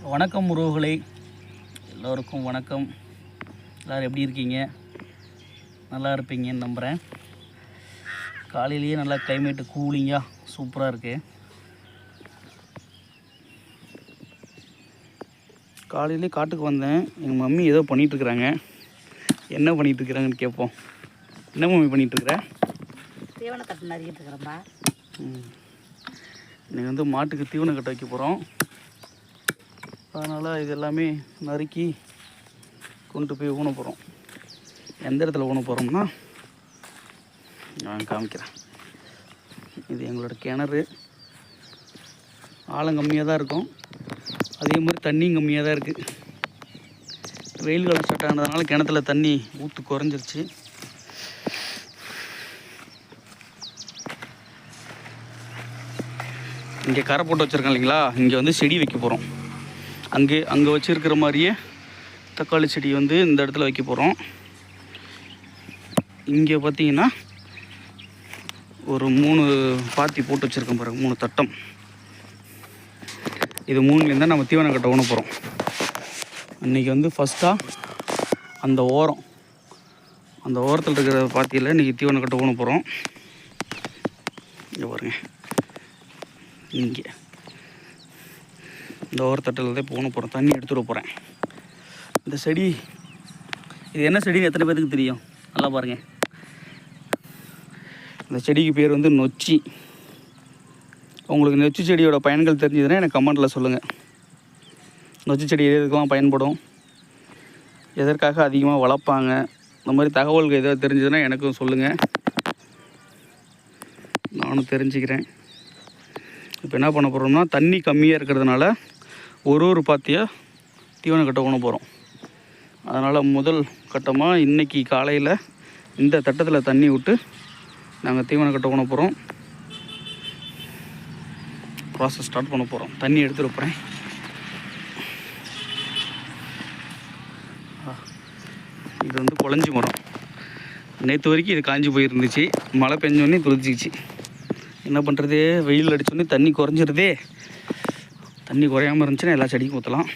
வணக்கம் உறவுகளே, எல்லோருக்கும் வணக்கம். எல்லோரும் எப்படி இருக்கீங்க? நல்லா இருப்பீங்கன்னு நம்புகிறேன். காலையிலேயே நல்லா கிளைமேட்டு கூலிங்காக சூப்பராக இருக்குது. காலையிலே காட்டுக்கு வந்தேன். எங்கள் மம்மி ஏதோ பண்ணிகிட்ருக்குறாங்க. என்ன பண்ணிகிட்ருக்குறாங்கன்னு கேட்போம். என்ன மம்மி பண்ணிகிட்ருக்குற? தீவன கட்டு நறுக்கிட்டு இருக்கிறேன்பா. இன்றைக்கி மாட்டுக்கு தீவன கட்ட வைக்க போகிறோம். அதனால் இது எல்லாமே நறுக்கி கொண்டு போய் ஊன போகிறோம். எந்த இடத்துல ஊன போகிறோம்னா நான் காமிக்கிறேன். இது எங்களோட கிணறு. ஆழம் கம்மியாக தான் இருக்கும், அதே மாதிரி தண்ணியும் கம்மியாக தான் இருக்குது. வெயில் காலம் ஸ்டார்ட் ஆனதுனால கிணத்துல தண்ணி ஊற்று குறைஞ்சிருச்சு. இங்கே கரை போட்டு வச்சுருக்கேன் இல்லைங்களா, இங்கே செடி வைக்க போகிறோம். அங்கே வச்சுருக்கிற மாதிரியே தக்காளி செடி இந்த இடத்துல வைக்க போகிறோம். இங்கே பார்த்தீங்கன்னா ஒரு 3 பாத்தி போட்டு வச்சுருக்கோம் பாருங்கள், 3 தட்டம். இது 3லேருந்து தான் நம்ம தீவன கட்ட ஊன போகிறோம். இன்றைக்கி ஃபஸ்ட்டாக அந்த ஓரத்தில் இருக்கிற பாத்தியில் இன்றைக்கி தீவன கட்ட ஊன போகிறோம். இங்கே பாருங்க, இங்கே இந்த ஓரத்தட்டில் தான் இப்போ ஊன போகிறோம். தண்ணி எடுத்துகிட்டு போகிறேன். இந்த செடி இது என்ன செடின்னு எத்தனை பேருக்கு தெரியும்? நல்லா பாருங்கள். இந்த செடிக்கு பேர் நொச்சி. உங்களுக்கு நொச்சி செடியோட பயன்கள் தெரிஞ்சதுன்னா எனக்கு கமெண்ட்டில் சொல்லுங்கள். நொச்சி செடி எதுக்கெல்லாம் பயன்படும், எதற்காக அதிகமாக வளர்ப்பாங்க, இந்த மாதிரி தகவல்கள் எதாவது தெரிஞ்சதுன்னா எனக்கும் சொல்லுங்கள், நானும் தெரிஞ்சுக்கிறேன். இப்போ என்ன பண்ண போகிறோம்னா, தண்ணி கம்மியாக இருக்கிறதுனால ஒரு பாத்தியாக தீவன கட்ட ஊன போகிறோம். அதனால் முதல் கட்டமாக இன்றைக்கி காலையில் இந்த தட்டத்தில் தண்ணி விட்டு நாங்கள் தீவன கட்ட ஊன போகிறோம். ப்ராசஸ் ஸ்டார்ட் பண்ண போகிறோம். தண்ணி எடுத்துகிட்டு போகிறேன். இது குழஞ்சி மரம். நேற்று வரைக்கும் இது காஞ்சி போயிருந்துச்சு. மழை பெஞ்சோடனே துளிச்சிச்சு. என்ன பண்ணுறது, வெயில் அடித்தோடனே தண்ணி குறைஞ்சிருதே. தண்ணி குறையாமல் இருந்துச்சுன்னா எல்லா செடிக்கும் ஊற்றலாம்.